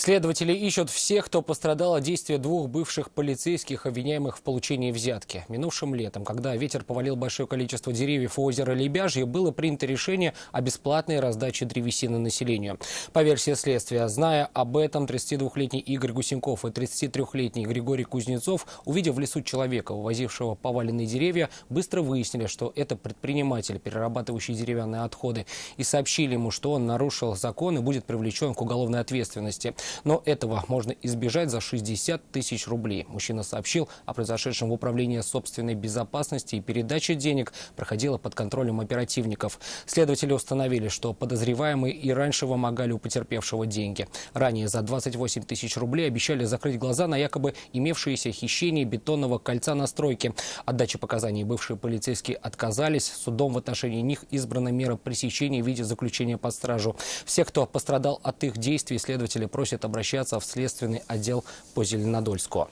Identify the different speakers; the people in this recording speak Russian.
Speaker 1: Следователи ищут всех, кто пострадал от действия двух бывших полицейских, обвиняемых в получении взятки. Минувшим летом, когда ветер повалил большое количество деревьев у озера Лебяжье, было принято решение о бесплатной раздаче древесины населению. По версии следствия, зная об этом, 32-летний Игорь Гусенков и 33-летний Григорий Кузнецов, увидев в лесу человека, увозившего поваленные деревья, быстро выяснили, что это предприниматель, перерабатывающий деревянные отходы, и сообщили ему, что он нарушил закон и будет привлечен к уголовной ответственности. Но этого можно избежать за 60 тысяч рублей. Мужчина сообщил о произошедшем в управлении собственной безопасности, и передача денег проходила под контролем оперативников. Следователи установили, что подозреваемые и раньше вымогали у потерпевшего деньги. Ранее за 28 тысяч рублей обещали закрыть глаза на якобы имевшееся хищение бетонного кольца на стройке. От дачи показаний бывшие полицейские отказались. Судом в отношении них избрана мера пресечения в виде заключения под стражу. Всех, кто пострадал от их действий, следователи просят обращаться в следственный отдел по Зеленодольску.